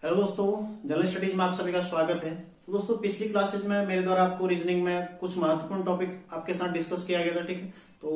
Hello दोस्तों, general studies में आप सभी का स्वागत है। तो दोस्तों, पिछली क्लासेज में मेरे द्वारा आपको रीजनिंग में कुछ महत्वपूर्ण टॉपिक आपके साथ डिस्कस किया गया था, ठीक है। तो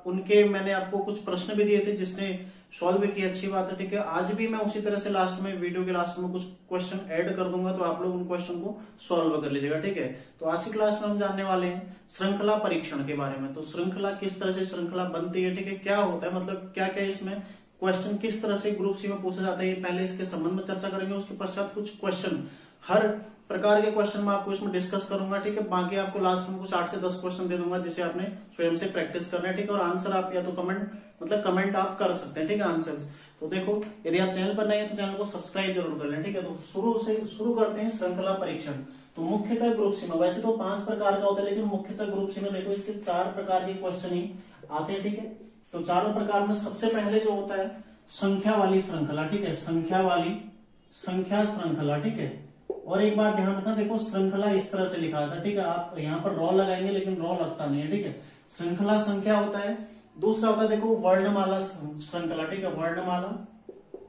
उनके मैंने आपको कुछ प्रश्न भी दिए थे जिसने सॉल्व भी किया, अच्छी बात है, ठीक है। आज भी मैं उसी तरह से लास्ट में वीडियो के लास्ट में कुछ क्वेश्चन ऐड कर दूंगा, तो आप लोग उन क्वेश्चन को सॉल्व कर लीजिएगा, ठीक है। तो आज की क्लास में हम जानने वाले हैं श्रृंखला परीक्षण के बारे में। तो श्रृंखला किस तरह से श्रृंखला बनती है, ठीक है, क्या होता है, मतलब क्या क्या इसमें क्वेश्चन किस तरह से ग्रुप सी में पूछा जाता है, पहले इसके संबंध में चर्चा करेंगे। उसके पश्चात कुछ क्वेश्चन, हर प्रकार के क्वेश्चन मैं आपको इसमें डिस्कस करूंगा, ठीक है। बाकी आपको लास्ट में कुछ 8 से 10 क्वेश्चन दे दूंगा जिसे आपने स्वयं से प्रैक्टिस करना है, ठीक है। और आंसर आप या तो कमेंट आप कर सकते हैं, ठीक है, आंसर। तो देखो, यदि आप चैनल पर नए हैं तो चैनल को सब्सक्राइब जरूर कर लें, ठीक है। तो शुरू करते हैं श्रृंखला परीक्षण। तो मुख्यतः ग्रुप सी में वैसे तो 5 प्रकार का होता है, लेकिन मुख्यतः ग्रुप सी में देखो इसके 4 प्रकार के क्वेश्चन ही आते हैं, ठीक है। तो चारों प्रकार में सबसे पहले जो होता है संख्या वाली श्रृंखला, ठीक है, संख्या श्रृंखला, ठीक है। और एक बात ध्यान रखना, देखो श्रृंखला इस तरह से लिखा था, ठीक है। आप यहाँ पर रॉ लगाएंगे लेकिन रॉ लगता नहीं है, ठीक है। श्रृंखला संख्या होता है। दूसरा होता है देखो वर्णमाला श्रृंखला, ठीक है,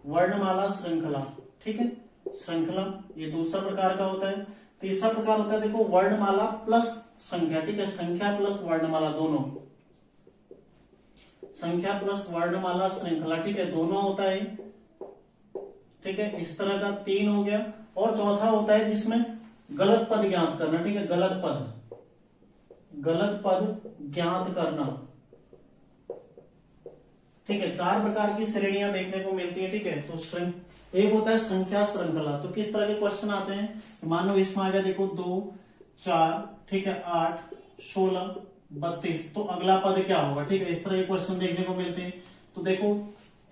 वर्णमाला श्रृंखला, ठीक है, श्रृंखला, ये दूसरा प्रकार का होता है। तीसरा प्रकार होता है देखो वर्णमाला प्लस संख्या, ठीक है, संख्या प्लस वर्णमाला दोनों, संख्या प्लस वर्णमाला श्रृंखला, ठीक है, दोनों होता है, ठीक है। इस तरह का 3 हो गया। और चौथा होता है जिसमें गलत पद ज्ञात करना, ठीक है, गलत पद ज्ञात करना, ठीक है। 4 प्रकार की श्रेणियां देखने को मिलती है, ठीक है। तो एक होता है संख्या श्रृंखला। तो किस तरह के क्वेश्चन आते हैं, मानो इसमें आ गया देखो 2, 4, ठीक है, 8, 16, 32, तो अगला पद क्या होगा, ठीक है। इस तरह के क्वेश्चन देखने को मिलते हैं। तो देखो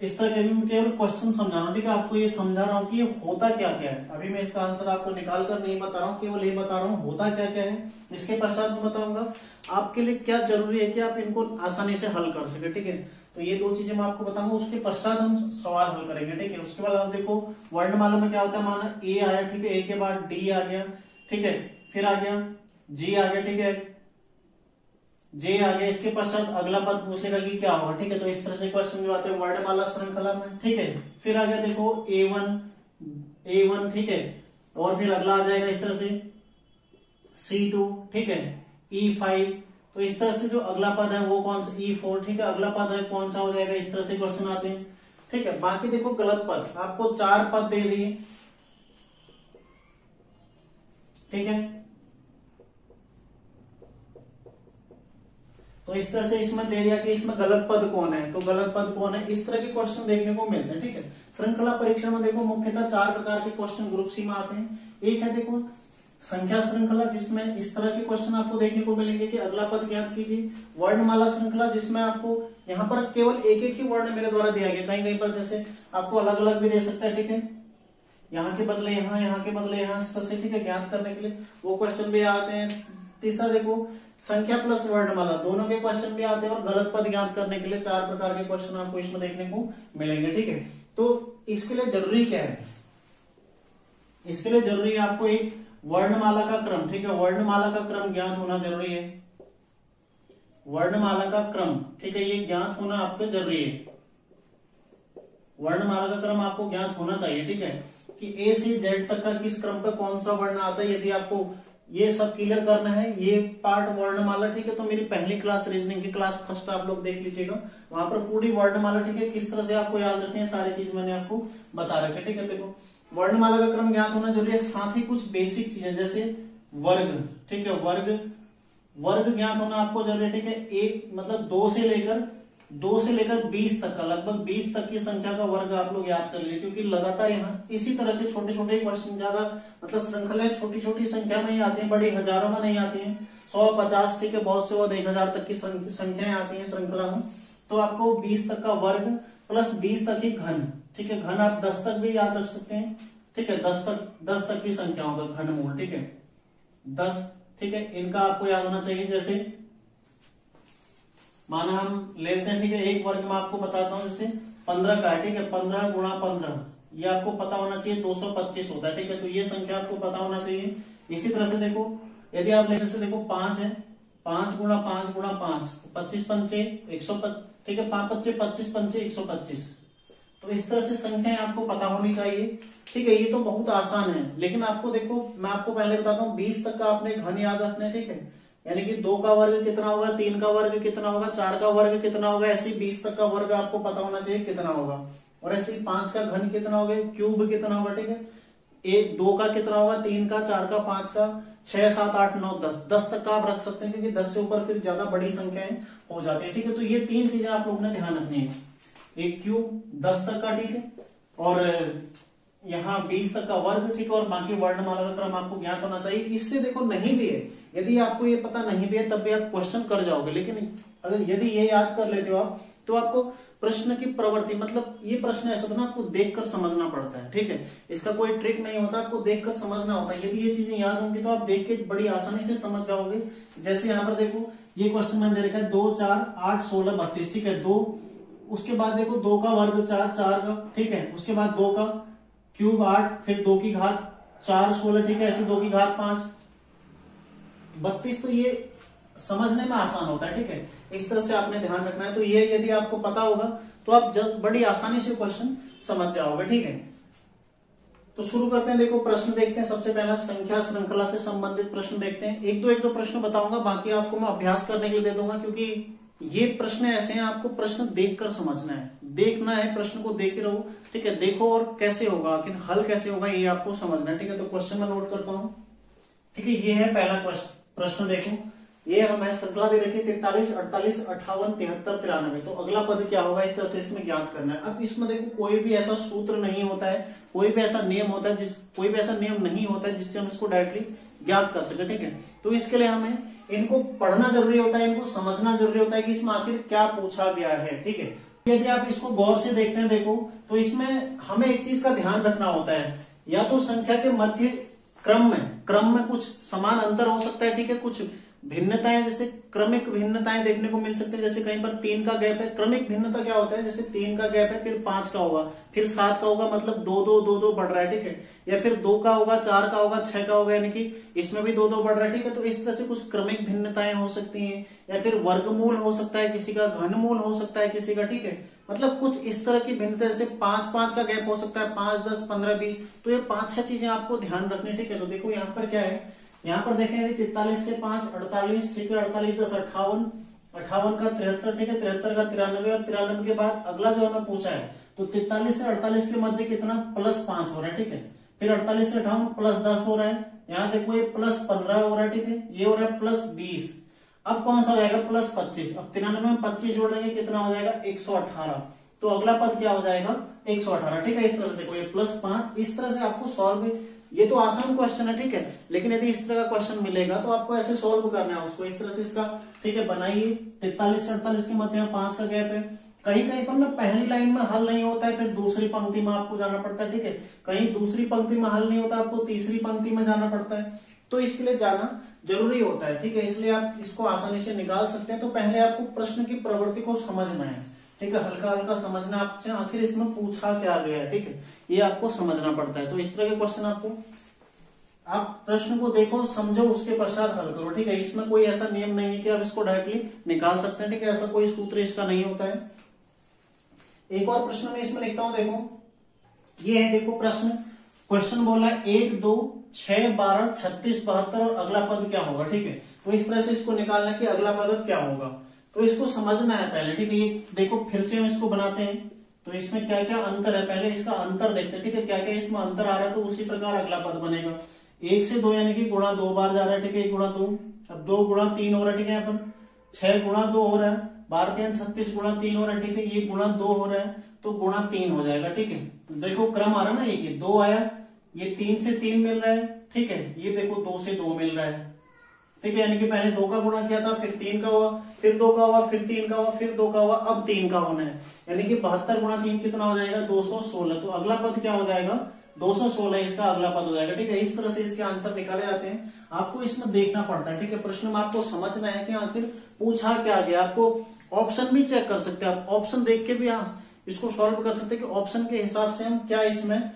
इस तरह के मैं केवल क्वेश्चन समझा रहा हूँ, ठीक है, आपको ये समझा रहा हूँ कि ये होता क्या क्या है। अभी मैं इसका आंसर आपको निकाल कर नहीं बता रहा हूँ, केवल ये बता रहा हूँ होता क्या क्या है। इसके पश्चात मैं बताऊंगा आपके लिए क्या जरूरी है कि आप इनको आसानी से हल कर सके, ठीक है। तो ये 2 चीजें मैं आपको बताऊंगा, उसके पश्चात हम सवाल हल करेंगे, ठीक है। उसके बाद आप देखो वर्णमाला में क्या होता है, माना ए आया, ठीक है, ए के बाद डी आ गया, ठीक है, फिर आ गया जी आ गया, ठीक है, जे आ गया। इसके पश्चात अगला पद पूछ लेगा कि क्या होगा, ठीक है। तो इस तरह से क्वेश्चन जो आते हैं वर्णमाला श्रृंखला में, ठीक है। फिर आ गया देखो A1, ठीक है, और फिर अगला आ जाएगा इस तरह से C2, ठीक है, E5। तो इस तरह से जो अगला पद है वो कौन सा, E4, ठीक है, अगला पद है कौन सा हो जाएगा। इस तरह से क्वेश्चन आते हैं, ठीक है। बाकी देखो गलत पद, आपको 4 पद दे दिए, ठीक है। तो इस तरह से इसमें दे दिया कि इसमें गलत पद कौन है, तो गलत पद कौन है, इस तरह के क्वेश्चन देखने को मिलते हैं, ठीक है। श्रृंखला परीक्षा में देखो मुख्यतः 4 प्रकार के क्वेश्चन ग्रुप सी में आते हैं। एक है देखो संख्या श्रृंखला, जिसमें इस तरह के क्वेश्चन आपको देखने को मिलेंगे कि अगला पद ज्ञात कीजिए। वर्णमाला श्रृंखला, जिसमें आपको यहाँ पर केवल एक ही वर्ण मेरे द्वारा दिया गया, कहीं कहीं पर जैसे आपको अलग अलग भी दे सकता है, ठीक है, यहाँ के बदले यहाँ के बदले यहाँ, इस तरह से, ठीक है, ज्ञात करने के लिए वो क्वेश्चन भी आते हैं। तीसरा देखो संख्या प्लस वर्णमाला, दोनों के क्वेश्चन भी आते हैं। और गलत पद ज्ञात करने के लिए 4 प्रकार के क्वेश्चन आपको इसमें देखने को मिलेंगे, ठीक है। तो इसके लिए जरूरी क्या है, इसके लिए जरूरी है आपको एक वर्णमाला का क्रम, ठीक है, वर्णमाला का क्रम ज्ञात होना जरूरी है। वर्णमाला का क्रम, ठीक है, ये ज्ञात होना आपको जरूरी है। वर्णमाला का क्रम आपको ज्ञात होना चाहिए, ठीक है, कि ए से जेड तक का किस क्रम पर कौन सा वर्ण आता है। यदि आपको ये सब क्लियर करना है, ये पार्ट वर्णमाला, ठीक है, तो मेरी पहली क्लास रीजनिंग की क्लास फर्स्ट आप लोग देख लीजिएगा, वहां पर पूरी वर्णमाला, ठीक है, किस तरह से आपको याद रखनी है, सारी चीज मैंने आपको बता रखी है, ठीक है। देखो वर्णमाला का क्रम ज्ञात होना जरूरी है, साथ ही कुछ बेसिक चीजें जैसे वर्ग, ठीक है, वर्ग ज्ञात होना आपको जरूरी है, ठीक है। एक मतलब 2 से लेकर 20 तक का, लगभग 20 तक की संख्या का वर्ग आप लोग याद कर लीजिए, क्योंकि लगातार यहाँ इसी तरह के छोटे छोटे क्वेश्चन, ज्यादा मतलब श्रृंखलाएं छोटी छोटी संख्या में ही आती हैं, बड़ी हजारों में नहीं आती हैं, 100, 50, ठीक है, बहुत से बहुत 1000 तक की संख्याएं आती हैं श्रृंखला में। तो आपको 20 तक का वर्ग प्लस 20 तक ही घन, ठीक है, घन आप 10 तक भी याद रख सकते हैं, ठीक है, 10 तक की संख्याओं का घनमूल, ठीक है, 10, ठीक है, इनका आपको याद होना चाहिए। जैसे माना हम लेते हैं, ठीक है, एक वर्ग में आपको बताता हूं, जैसे 15 का, ठीक है, 15 गुणा 15, ये आपको पता होना चाहिए 225 होता है, ठीक है। तो ये संख्या आपको पता होना चाहिए। इसी तरह से देखो यदि आप लेते से देखो 5 है, 5 गुणा 5 गुणा 5, 25 पंचे 125, ठीक है, 5 25 25 पंचे 125, तो इस तरह से संख्याएं आपको पता होनी चाहिए, ठीक है। ये तो बहुत आसान है, लेकिन आपको देखो मैं आपको पहले बताता हूँ 20 तक का आपने घन याद रखना है, ठीक है। यानी कि 2 का वर्ग कितना होगा, 3 का वर्ग कितना होगा, 4 का वर्ग कितना होगा, ऐसे 20 तक का वर्ग आपको पता होना चाहिए कितना होगा। और ऐसे 5 का घन कितना होगा, क्यूब कितना होगा, ठीक है। 2 का कितना होगा, 3 का, 4 का, 5 का, 6, 7, 8, 9, 10 तक का आप रख सकते हैं, क्योंकि 10 से ऊपर फिर ज्यादा बड़ी संख्याएं हो जाती है, ठीक है। तो ये 3 चीजें आप लोगों ने ध्यान रखनी है, एक क्यूब 10 तक का, ठीक है, और यहाँ 20 तक का वर्ग, ठीक है, और बाकी वर्णमाला का क्रम आपको ज्ञात होना चाहिए। इससे देखो नहीं भी है, यदि आपको ये पता नहीं भी है तब भी आप क्वेश्चन कर जाओगे, लेकिन अगर यदि ये याद कर लेते हो आप तो आपको प्रश्न की प्रवृत्ति, मतलब ये प्रश्न ऐसा ना आपको देखकर समझना पड़ता है, ठीक है। इसका कोई ट्रिक नहीं होता, आपको देखकर समझना होता है। यदि ये चीजें याद होंगी तो आप देख के बड़ी आसानी से समझ जाओगे। जैसे यहाँ पर देखो ये क्वेश्चन मैंने दे रखा है 2, 4, 8, 16, 32, ठीक है। 2 उसके बाद देखो 2 का वर्ग 4, 4 का, ठीक है। उसके बाद 2 का क्यूब 8, फिर 2 की घात 4, 16, ठीक है। ऐसे 2 की घात 5, 32। तो ये समझने में आसान होता है, ठीक है। इस तरह से आपने ध्यान रखना है। तो ये यदि आपको पता होगा तो आप बड़ी आसानी से क्वेश्चन समझ जाओगे, ठीक है। तो शुरू करते हैं, देखो प्रश्न देखते हैं। सबसे पहला संख्या श्रृंखला से संबंधित प्रश्न देखते हैं। एक दो प्रश्न बताऊंगा, बाकी आपको मैं अभ्यास करने के लिए दे दूंगा, क्योंकि ये प्रश्न ऐसे हैं आपको प्रश्न देखकर समझना है, देखना है, प्रश्न को देखे रहो, ठीक है। देखो और कैसे होगा, आखिर हल कैसे होगा ये आपको समझना है, ठीक है। तो क्वेश्चन मैं नोट करता हूं, ठीक है। ये है पहला प्रश्न, देखो ये हमें श्रृंखला दे रखी है 43, 48, 58, 73, 93। तो अगला पद क्या होगा, इस तरह से इसमें ज्ञात करना है। अब इसमें देखो कोई भी ऐसा सूत्र नहीं होता है, कोई भी ऐसा नियम होता है कोई भी ऐसा नियम नहीं होता है जिससे हम इसको डायरेक्टली ज्ञात कर सके, ठीक है। तो इसके लिए हमें इनको पढ़ना जरूरी होता है, इनको समझना जरूरी होता है कि इसमें आखिर क्या पूछा गया है, ठीक है। यदि आप इसको गौर से देखते हैं, देखो तो इसमें हमें एक चीज का ध्यान रखना होता है, या तो संख्या के मध्य क्रम में कुछ समान अंतर हो सकता है, ठीक है। कुछ भिन्नताएं, जैसे क्रमिक भिन्नताएं देखने को मिल सकते हैं। जैसे कहीं पर 3 का गैप है, क्रमिक भिन्नता क्या होता है, जैसे 3 का गैप है, फिर 5 का होगा, फिर 7 का होगा, मतलब 2 2 2 2 बढ़ रहा है, ठीक है। या फिर 2 का होगा, 4 का होगा, 6 का होगा, यानी कि इसमें भी 2 2 बढ़ रहा है, ठीक है। तो इस तरह से कुछ क्रमिक भिन्नताएं हो सकती हैं, या फिर वर्गमूल हो सकता है किसी का, घनमूल हो सकता है किसी का, ठीक है। मतलब कुछ इस तरह की भिन्नता, जैसे 5 5 का गैप हो सकता है, 5 10 15 20। तो ये 5-6 चीजें आपको ध्यान रखनी, ठीक है। तो देखो यहाँ पर क्या है, यहाँ पर देखें 43 से 5 48, ठीक है। 48 10 58, 58 का 73, ठीक है। 73 का 93, और 93 के बाद अगला जो हमें पूछा है, तो 43 से 48 के मध्य कितना +5 हो रहा है, ठीक है। फिर 48 से 58 +10 हो रहा है, यहाँ देखो ये +15 हो रहा है, ठीक है। ये हो रहा है +20। अब कौन सा हो जाएगा, +25। अब 93 में 25 जोड़ेंगे कितना हो जाएगा, 118। तो अगला पद क्या हो जाएगा, 118, ठीक है। इस तरह से देखो ये +5, इस तरह से आपको सॉल्व, ये तो आसान क्वेश्चन है, ठीक है। लेकिन यदि इस तरह का क्वेश्चन मिलेगा तो आपको ऐसे सॉल्व करना है उसको, इस तरह से इसका, ठीक है, बनाइए। 43 से 48 के मध्य में 5 का गैप है। कहीं कहीं पर ना पहली लाइन में हल नहीं होता है, फिर दूसरी पंक्ति में आपको जाना पड़ता है, ठीक है। कहीं दूसरी पंक्ति में हल नहीं होता, आपको तीसरी पंक्ति में जाना पड़ता है। तो इसके लिए जाना जरूरी होता है, ठीक है। इसलिए आप इसको आसानी से निकाल सकते हैं। तो पहले आपको प्रश्न की प्रवृत्ति को समझना है, ठीक है। हल्का हल्का समझना आपसे, आखिर इसमें पूछा क्या गया है, ठीक है, ये आपको समझना पड़ता है। तो इस तरह के क्वेश्चन आपको, आप प्रश्न को देखो, समझो, उसके पश्चात हल करो, ठीक है। इसमें कोई ऐसा नियम नहीं है कि आप इसको डायरेक्टली निकाल सकते हैं, ठीक है। ऐसा कोई सूत्र इसका नहीं होता है। एक और प्रश्न में इसमें लिखता हूं, देखो ये है, देखो क्वेश्चन बोला है 1 2 6 12 36 72 और अगला पद क्या होगा, ठीक है। तो इस तरह से इसको निकालना कि अगला पद क्या होगा, तो इसको समझना है पहले, ठीक है। ये देखो फिर से हम इसको बनाते हैं, तो इसमें क्या क्या अंतर है, पहले इसका अंतर देखते हैं, ठीक है। क्या क्या इसमें अंतर आ रहा है, तो उसी प्रकार अगला पद बनेगा। 1 से 2 यानी कि गुणा 2 बार जा रहा है, ठीक है। 1 गुणा 2, अब 2 गुणा 3 हो रहा है, ठीक है। यहाँ पर 6 गुणा 2 हो रहा है, 12 36 गुणा 3 हो रहा है, ठीक है। ये गुणा 2 हो रहा है, तो गुणा 3 हो जाएगा, ठीक है। देखो क्रम आ रहा है ना, ये 2 आया, ये 3 से 3 मिल रहा है, ठीक है। ये देखो 2 से 2 मिल रहा है, ठीक है। यानी कि पहले 2 का गुणा किया था, फिर 3 का हुआ, फिर 2 का हुआ, फिर 3 का हुआ, फिर 2 का हुआ, अब 3 का होना है। यानी कि 72 गुणा 3 कितना हो जाएगा, 216। तो अगला पद क्या हो जाएगा, 216 इसका अगला पद हो जाएगा, ठीक है। इस तरह से इसके आंसर निकाले जाते हैं। आपको इसमें देखना पड़ता है, ठीक है। प्रश्न में आपको समझना है कि आखिर पूछा क्या गया। आपको ऑप्शन भी चेक कर सकते हैं, आप ऑप्शन देख के भी इसको सॉल्व कर सकते हैं कि ऑप्शन के हिसाब से हम क्या इसमें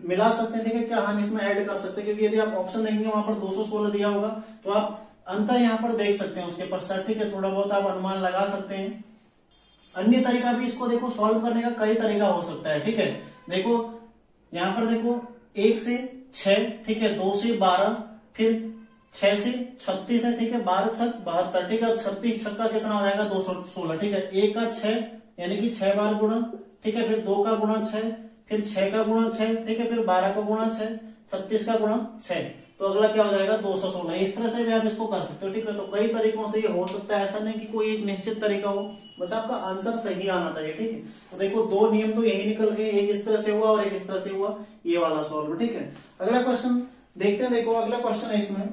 मिला सकते हैं, ठीक है, क्या हम इसमें ऐड कर सकते हैं। क्योंकि यदि आप ऑप्शन देंगे वहां पर 216 दिया होगा, तो आप अंतर यहाँ पर देख सकते हैं उसके पश्चात, ठीक है। थोड़ा बहुत आप अनुमान लगा सकते हैं। अन्य तरीका भी इसको देखो सॉल्व करने का कई तरीका हो सकता है, ठीक है। देखो यहां पर देखो 1 से 6, ठीक है, 2 से 12, फिर 6 से 36 है, ठीक है, 12 छक 72, ठीक है। अब 36 छक्का कितना हो जाएगा 216, ठीक है। 1 का 6 यानी कि 6 बार गुणा, ठीक है, फिर 2 का गुणा 6, फिर 6 का गुणा 6, ठीक है, फिर 12 का गुणा 6, 36 का गुणा 6, तो अगला क्या हो जाएगा 216। इस तरह से भी आप इसको कर सकते हो, ठीक है। तो कई तरीकों से ये हो सकता है, ऐसा नहीं कि कोई एक निश्चित तरीका हो, बस आपका आंसर सही आना चाहिए, ठीक है। तो देखो 2 नियम तो यही निकल गए, एक इस तरह से हुआ और एक इस तरह से हुआ, ये वाला सॉल्व, ठीक है। अगला क्वेश्चन देखते हैं। देखो अगला क्वेश्चन है इसमें,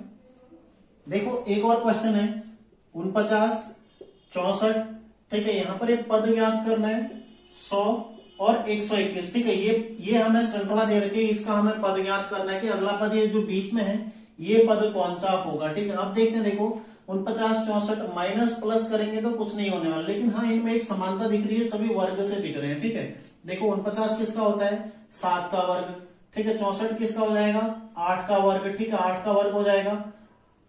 देखो एक और क्वेश्चन है 49, 64, ठीक है। यहाँ पर एक पद ज्ञात करना है 100 और 121, ठीक है। ये हमें श्रृंखला दे रखी है, इसका हमें पद ज्ञात करना है कि अगला पद ये जो बीच में है ये पद कौन सा होगा, ठीक है। अब देखते हैं, देखो 49, 64 माइनस प्लस करेंगे तो कुछ नहीं होने वाला, लेकिन हाँ इनमें एक समानता दिख रही है, सभी वर्ग से दिख रहे हैं, ठीक है। देखो 49 किसका होता है 7 का वर्ग, ठीक है। 64 किसका हो जाएगा 8 का वर्ग, ठीक है, 8 का वर्ग हो जाएगा।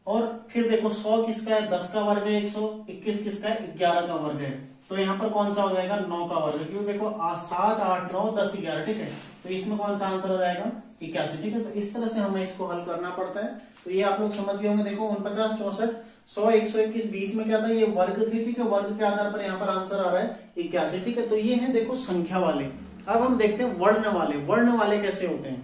और फिर देखो 100 किसका है 10 का वर्ग है, 121 किसका है 11 का वर्ग है, तो यहाँ पर कौन सा हो जाएगा 9 का वर्ग, क्योंकि देखो 7, 8, 9, 10, 11, ठीक है। तो इसमें कौन सा आंसर हो जाएगा 81, ठीक है। तो इस तरह से हमें इसको हल करना पड़ता है। तो ये आप लोग समझ गए होंगे। देखो 49, 64, 100, 121 बीच में क्या था ये वर्ग थी, ठीक है। वर्ग के आधार पर यहाँ पर आंसर आ रहा है 81, ठीक है। तो ये है देखो संख्या वाले। अब हम देखते हैं वर्ण वाले। वर्ण वाले कैसे होते हैं,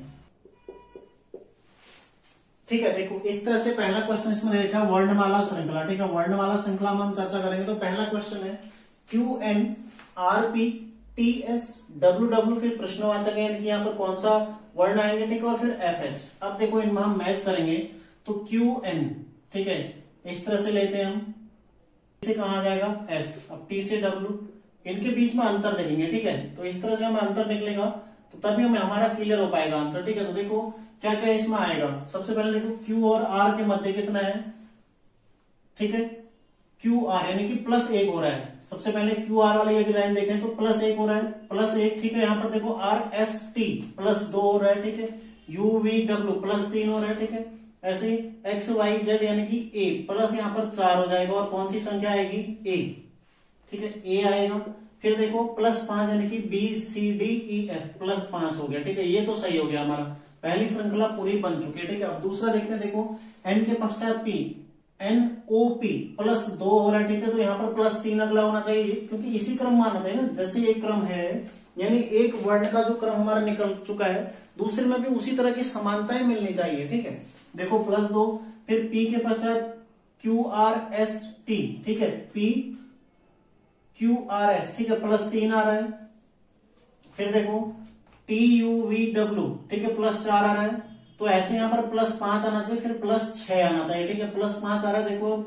ठीक है। देखो इस तरह से पहला क्वेश्चन इसमें देखा वर्णमाला श्रृंखला, ठीक है। वर्णमाला श्रृंखला में हम चर्चा करेंगे। तो पहला क्वेश्चन है QN RP TS WW, फिर प्रश्नवाचक है, यानी कि यहाँ पर कौन सा वर्ण आएंगे, ठीक है, और फिर FH। अब देखो इनमें हम मैच करेंगे तो QN, ठीक है, इस तरह से लेते हैं हम, से कहा आ जाएगा S। अब T से W, इनके बीच में अंतर देखेंगे, ठीक है। तो इस तरह से हमें अंतर निकलेगा तो तभी हमें हमारा क्लियर हो पाएगा आंसर, ठीक है। तो देखो क्या क्या इसमें आएगा। सबसे पहले देखो Q और R के मध्य कितना है, ठीक है, QR यानी कि +1 हो रहा है। सबसे पहले QR वाली यदि लाइन देखें तो +1 हो रहा है, +1, ठीक है। यहाँ पर देखो RST +2 हो रहा है, ठीक है। UVW +3 हो रहा है, ठीक है। ऐसे XYZ यानी कि A प्लस यहाँ पर 4 हो जाएगा, और कौन सी संख्या आएगी A, ठीक है, A आएगा। फिर देखो +5 यानी कि BCDEF +5 हो गया, ठीक है। ये तो सही हो गया, हमारा पहली श्रृंखला पूरी बन चुकी है, ठीक है। अब दूसरा देखते हैं। देखो N के पश्चात P NOP +2 हो रहा है, ठीक है। तो यहाँ पर +3 अगला होना चाहिए, क्योंकि इसी क्रम में आना चाहिए ना, जैसे एक क्रम है, यानी एक वर्ण का जो क्रम हमारा निकल चुका है दूसरे में भी उसी तरह की समानताएं मिलनी चाहिए, ठीक है। देखो +2, फिर P के पश्चात QRST, ठीक है, PQRS, ठीक है, +3 आ रहा है। फिर देखो TUVW, ठीक है, +4 आ रहा है। तो ऐसे यहाँ पर +5 आना चाहिए, फिर +6 आना चाहिए, ठीक है। +5 आ रहा है। देखो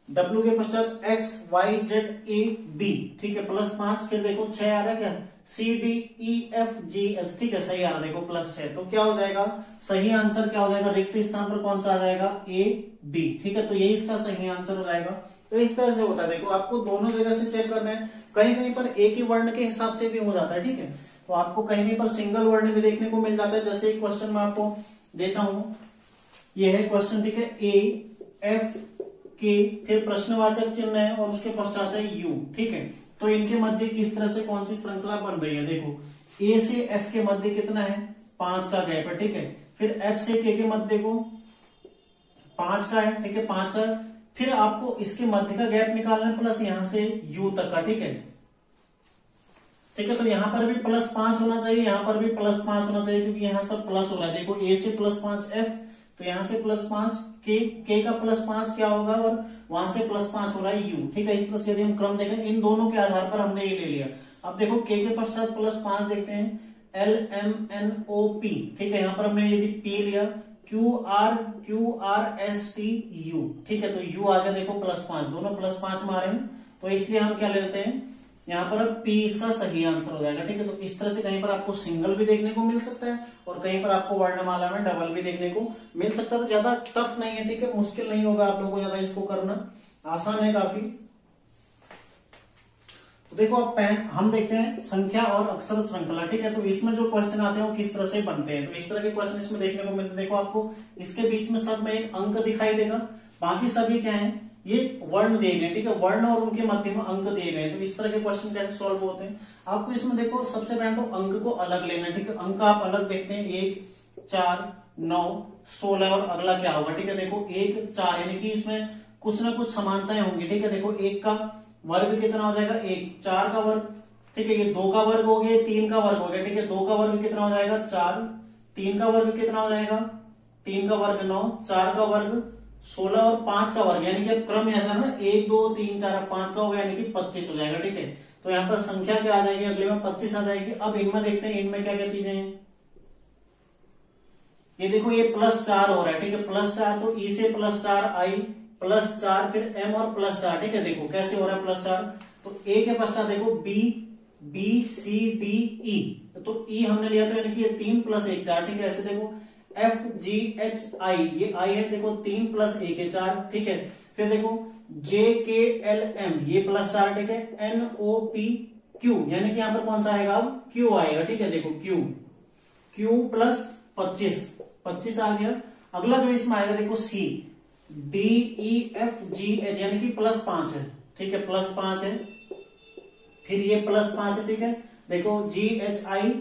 W के पश्चात XYZAB, ठीक है, +5, फिर देखो 6 आ रहा है क्या CDEFGS, ठीक है, सही आ रहा है। देखो +6, तो क्या हो जाएगा सही आंसर, क्या हो जाएगा रिक्त स्थान पर कौन सा आ जाएगा AB, ठीक है। तो यही इसका सही आंसर हो जाएगा। तो इस तरह से होता है। देखो आपको दोनों जगह से चेक करना है, कहीं कहीं पर एक ही वर्ण के हिसाब से भी हो जाता है, ठीक है। तो आपको कहीं कहीं पर सिंगल वर्ण भी देखने को मिल जाता है। जैसे एक क्वेश्चन में आपको देता हूं, यह है क्वेश्चन, ठीक है, AFK, फिर प्रश्नवाचक चिन्ह है और उसके पश्चात है U, ठीक है। तो इनके मध्य किस तरह से कौन सी श्रृंखला बन रही है। देखो A से F के मध्य कितना है 5 का गैप है, ठीक है। फिर F से K के मध्य को 5 का है, ठीक है, 5 का। फिर आपको इसके मध्य का गैप निकालना है प्लस यहां से U तक का, ठीक है, ठीक है। तो यहाँ पर भी +5 होना चाहिए, यहाँ पर भी +5 होना चाहिए, क्योंकि यहाँ सब प्लस हो रहा है। देखो A से +5 F, तो यहाँ से +5 K का +5 क्या होगा, और वहां से +5 हो रहा है U, ठीक है। इस तरह से यदि हम क्रम देखें इन दोनों के आधार पर हमने ये ले लिया। अब देखो K के पश्चात +5 देखते हैं LMNOP, ठीक है। यहाँ पर हमने यदि P लिया QRSTU, ठीक है। तो U आ गया, देखो +5, दोनों +5 में आ रहे हैं, तो इसलिए हम क्या ले लेते हैं यहाँ पर P इसका सही आंसर हो जाएगा, ठीक है। तो इस तरह से कहीं पर आपको सिंगल भी देखने को मिल सकता है और कहीं पर आपको वर्णमाला में डबल भी देखने को मिल सकता है। तो ज्यादा टफ नहीं है, ठीक है, मुश्किल नहीं होगा आप लोगों को ज्यादा इसको करना, आसान है काफी। तो देखो अब हम देखते हैं संख्या और अक्षर श्रृंखला, ठीक है। तो इसमें जो क्वेश्चन आते हैं वो किस तरह से बनते हैं, तो इस तरह के क्वेश्चन इसमें देखने को मिलते हैं। देखो आपको इसके बीच में सब में एक अंक दिखाई देगा, बाकी सभी क्या है ये वर्ण दिए गए, ठीक है, वर्ण और उनके मध्य में अंक दिए गए। तो इस तरह के क्वेश्चन कैसे सॉल्व होते हैं, आपको इसमें देखो सबसे पहले तो अंक को अलग लेना है, ठीक है, अंक आप अलग देखते हैं, 1 4 9 16 और अगला क्या होगा, ठीक है, देखो 1 4 यानी कि इसमें कुछ ना कुछ समानताएं होंगी, ठीक है, देखो 1 का वर्ग कितना हो जाएगा 1, 4 का वर्ग, ठीक है, ये 2 का वर्ग हो गया, 3 का वर्ग हो गया, ठीक है, 2 का वर्ग कितना हो जाएगा 4, 3 का वर्ग कितना हो जाएगा 3 का वर्ग 9, 4 का वर्ग 16 और 5 का वर्ग, यानी कि अब क्रम ऐसा है ना 1 2 3 4 5 का होगा, यानी कि 25 हो जाएगा, ठीक है। तो यहाँ पर संख्या क्या आ जाएगी, अगले में 25 आ जाएगी। अब इनमें देखते हैं इनमें क्या क्या चीजें हैं। ये देखो ये +4 हो रहा है, ठीक है, +4, तो ई से +4 आई +4 फिर m और +4, ठीक है, देखो कैसे हो रहा है +4, तो ए के पश्चात देखो बी सी डी ई, तो ई हमने लिया तो यानी कि ये 3 + 1 4, ठीक है, ऐसे देखो एफ जी एच आई, ये आई है, देखो 3 + 1 है 4, ठीक है, फिर देखो जे के एल एम, ये +4, ठीक है, एन ओ पी क्यू, यानी कि यहां पर कौन सा आएगा अब क्यू आएगा, ठीक है, देखो क्यू + 25 आ गया। अगला जो इसमें आएगा देखो C D E F G H, यानी कि +5 है, ठीक है, +5 है, फिर ये +5 है, ठीक है, देखो जी एच आई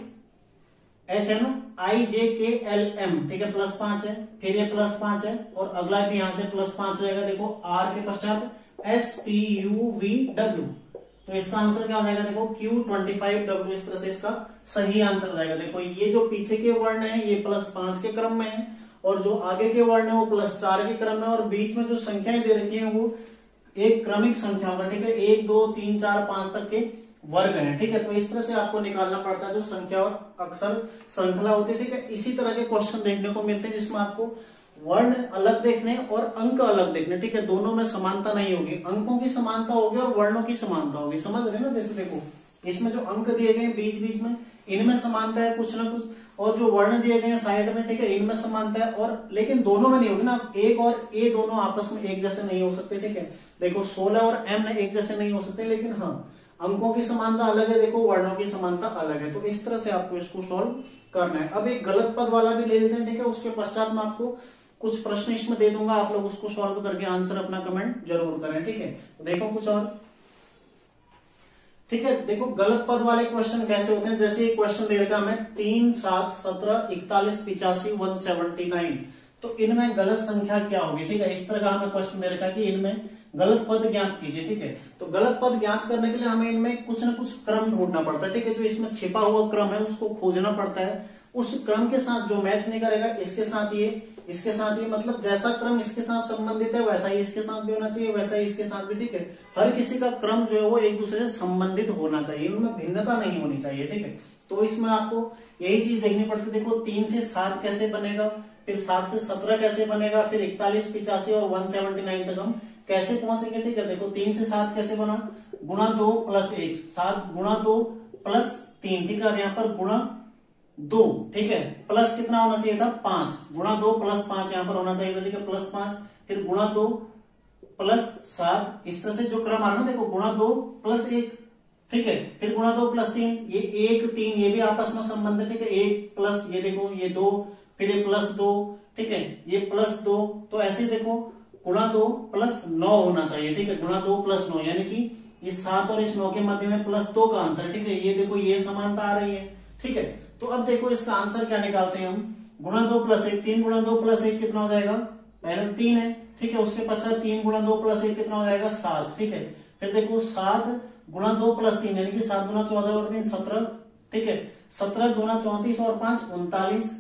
एच है ना, आई जे के एल एम, ठीक है, +5 है, फिर ये +5 है, और अगला भी यहां से +5 हो जाएगा, देखो आर के पश्चात S T U V W, तो इसका आंसर क्या हो जाएगा, देखो Q25W, इस तरह से इसका सही आंसर हो जाएगा। देखो ये जो पीछे के वर्ण है ये +5 के क्रम में है, और जो आगे के वर्ण है वो +4 के क्रम में, और बीच में जो संख्याएं दे रखी है वो एक क्रमिक संख्या होगा, ठीक है, 1 2 3 4 5 तक के वर्ग है, ठीक है। तो इस तरह से आपको निकालना पड़ता है जो संख्या और अक्षर श्रृंखला होती है, ठीक है। इसी तरह के क्वेश्चन देखने को मिलते हैं जिसमें आपको वर्ण अलग देखने और अंक अलग देखने, ठीक है, दोनों में समानता नहीं होगी, अंकों की समानता होगी और वर्णों की समानता होगी, समझ रहे हैं ना। जैसे देखो इसमें जो अंक दिए गए बीच बीच में इनमें समानता है कुछ ना कुछ, और जो वर्ण दिए गए हैं साइड में, ठीक है, इनमें समानता है, और लेकिन दोनों में नहीं होगी ना, एक और ए दोनों आपस में एक जैसे नहीं हो सकते, ठीक है। देखो 16 और m एक जैसे नहीं हो सकते, लेकिन हाँ अंकों की समानता अलग है, देखो वर्णों की समानता अलग है। तो इस तरह से आपको इसको सॉल्व करना है। अब एक गलत पद वाला भी ले लेते हैं, ठीक है, उसके पश्चात में आपको कुछ प्रश्न इसमें दे दूंगा, आप लोग उसको सॉल्व करके आंसर अपना कमेंट जरूर करें, ठीक है। तो देखो कुछ और, ठीक है, देखो गलत पद वाले क्वेश्चन कैसे होते हैं। जैसे क्वेश्चन दे रखा हमें 3 7 17 41 85 179, तो इनमें गलत संख्या क्या होगी, ठीक है, इस तरह का हमें क्वेश्चन दे रखा है कि इनमें गलत पद ज्ञात कीजिए, ठीक है। तो गलत पद ज्ञात करने के लिए हमें इनमें कुछ ना कुछ क्रम ढूंढना पड़ता है, ठीक है, जो इसमें छिपा हुआ क्रम है उसको खोजना पड़ता है, उस क्रम के साथ जो मैच नहीं करेगा इसके साथ ये, इसके साथ ये, मतलब जैसा क्रम इसके साथ संबंधित है वैसा ही इसके साथ भी होना चाहिए, वैसा ही इसके साथ भी, ठीक है। हर किसी का क्रम जो है वो एक दूसरे से संबंधित होना चाहिए, उनमें भिन्नता नहीं होनी चाहिए, ठीक है। तो इसमें आपको यही चीज देखनी पड़ती है। देखो 3 से 7 कैसे बनेगा, फिर 7 से 17 कैसे बनेगा, फिर 41 85 और 179 तक हम कैसे पहुंचेंगे, ठीक है। देखो 3 से 7 कैसे बना, गुणा 2 + 1, 7 गुणा 2 + 3, ठीक है। अब यहाँ पर गुणा 2, ठीक है, प्लस कितना होना चाहिए था 5, गुणा 2 + 5 यहाँ पर होना चाहिए था, ठीक है, +5, फिर गुणा 2 + 7, इस तरह से जो क्रम आ रहा है ना, देखो गुणा 2 + 1, ठीक है, फिर गुणा 2 + 3, ये 1 3 ये भी आपस में संबंध है, ठीक है, 1 प्लस ये देखो ये 2, फिर ये +2, ठीक है, ये +2, तो ऐसे देखो गुणा 2 + 9 होना चाहिए, ठीक है, गुणा 2 + 9, यानी कि इस 7 और इस 9 के मध्य में +2 का अंतर, ठीक है, ये देखो ये समानता आ रही है, ठीक है। तो अब देखो इसका आंसर क्या निकालते हैं हम, गुणा 2 + 1, 3 गुणा 2 + 1 कितना हो जाएगा, पहले 3 है, ठीक है, उसके पश्चात 3 गुणा 2 + 1 कितना हो जाएगा 7, ठीक है, फिर देखो 7 गुणा 2 + 3 यानी कि 7 गुणा 14 और 3 17, ठीक है, 17 दूना 34 और 5 39,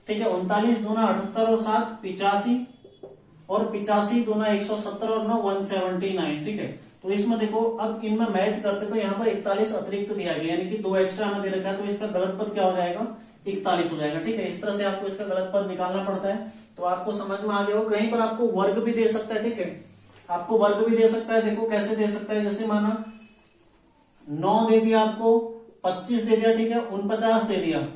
ठीक है, 39 दूना 78 और 7 85, और 85 दूना 170 और 9 179, ठीक है। तो इसमें देखो अब इनमें मैच करते तो यहाँ पर 41 अतिरिक्त दिया गया, यानी कि 2 एक्स्ट्रा हमें दे रखा है, तो इसका गलत पद क्या हो जाएगा 41 हो जाएगा, ठीक है। इस तरह से आपको इसका गलत पद निकालना पड़ता है। तो आपको समझ में आ गया हो, कहीं पर आपको वर्ग भी दे सकता है, ठीक है, आपको वर्ग भी दे सकता है। देखो कैसे दे सकता है, जैसे माना 9 दे दिया आपको, 25 दे दिया, ठीक है, 49 दे दिया,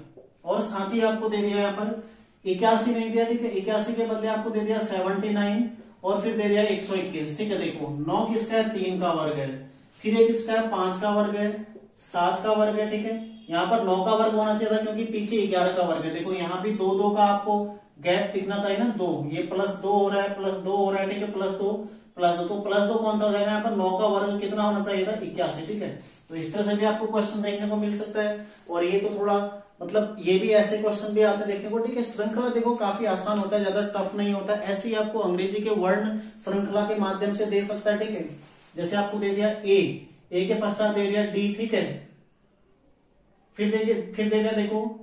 और साथ ही आपको दे दिया यहाँ पर 81 नहीं दिया, ठीक है, 81 के बदले आपको दे दिया 79, और फिर दे दिया 121, ठीक है। देखो 9 किसका है 3 का वर्ग है, फिर ये किसका है 5 का वर्ग है, 7 का वर्ग है, ठीक है। यहाँ पर 9 का वर्ग होना चाहिए था क्योंकि पीछे 11 का वर्ग है। देखो यहाँ भी 2 का आपको गैप दिखना चाहिए ना, 2, ये +2 हो रहा है, +2 हो रहा है, ठीक है, +2, +2, तो +2 कौन सा हो जाएगा यहाँ पर, 9 का वर्ग कितना होना चाहिए था, 81, ठीक है। तो इस तरह से भी आपको क्वेश्चन देखने को मिल सकता है। और ये तो थोड़ा मतलब ये भी ऐसे क्वेश्चन भी आते हैं देखने को, ठीक है। श्रृंखला देखो काफी आसान होता है, ज्यादा टफ नहीं होता है। ऐसे ही आपको अंग्रेजी के वर्ण श्रृंखला के माध्यम से दे सकता है, ठीक है। जैसे आपको दे दिया ए के पश्चात दे दिया डी, ठीक है, फिर दे दिया देखो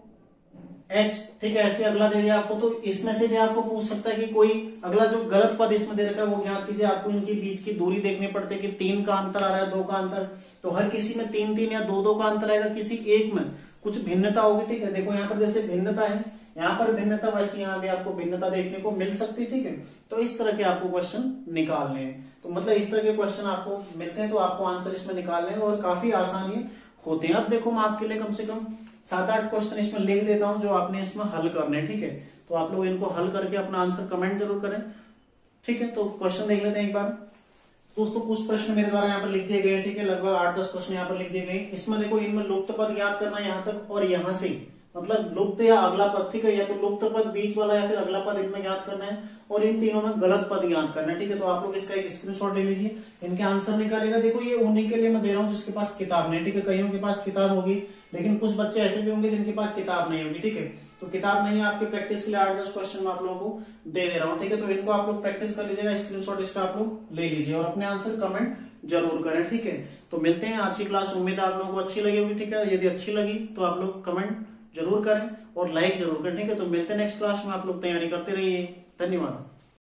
एच, ठीक है, ऐसे अगला दे दिया आपको। तो इसमें से भी आपको पूछ सकता है कि कोई अगला जो गलत पद इसमें दे रखा है वो ज्ञात कीजिए। आपको इनके बीच की दूरी देखनी पड़ती है कि 3 का अंतर आ रहा है, 2 का अंतर, तो हर किसी में 3 या 2 का अंतर आएगा, किसी एक में कुछ भिन्नता होगी, ठीक है। देखो यहाँ पर जैसे भिन्नता है, यहाँ पर भिन्नता, वैसे यहाँ भी आपको भिन्नता देखने को मिल सकती है, ठीक है। तो इस तरह के आपको क्वेश्चन निकालने हैं। तो मतलब इस तरह के क्वेश्चन आपको मिलते हैं, तो आपको आंसर इसमें निकालने हैं और काफी आसान ये होते हैं। अब देखो मैं आपके लिए कम से कम 7-8 क्वेश्चन इसमें लिख देता हूं जो आपने इसमें हल करने हैं, ठीक है। तो आप लोग इनको हल करके अपना आंसर कमेंट जरूर करें, ठीक है। तो क्वेश्चन देख लेते हैं एक बार। दोस्तों कुछ प्रश्न मेरे द्वारा यहाँ पर लिख दिए गए, ठीक है, लगभग 8-10 प्रश्न यहाँ पर लिख दिए गए। इसमें देखो इनमें लुप्त पद याद करना यहाँ तक और यहाँ से मतलब लुप्त या अगला पद, ठीक है, या तो लुप्त पद बीच वाला या फिर अगला पद इनमें याद करना है और इन तीनों में गलत पद याद करना है, ठीक है। तो आप लोग इसका एक स्क्रीनशॉट ले लीजिए, इनके आंसर निकालेगा। देखो ये उन्हीं के लिए मैं दे रहा हूँ जिसके पास किताब नहीं, ठीक है। कईयों के पास किताब होगी लेकिन कुछ बच्चे ऐसे भी होंगे जिनके पास किताब नहीं होगी, ठीक है। तो किताब नहीं है आपके प्रैक्टिस के लिए 8-10 क्वेश्चन मैं आप लोगों को दे रहा हूँ, ठीक है। तो इनको आप लोग प्रैक्टिस कर लीजिएगा, स्क्रीनशॉट इसका आप लोग ले लीजिए और अपने आंसर कमेंट जरूर करें, ठीक है। तो मिलते हैं आज की क्लास, उम्मीद है आप लोगों को अच्छी लगी होगी, ठीक है। यदि अच्छी लगी तो आप लोग कमेंट जरूर करें और लाइक जरूर करें, ठीक है। तो मिलते हैं नेक्स्ट क्लास में, आप लोग तैयारी करते रहिए। धन्यवाद।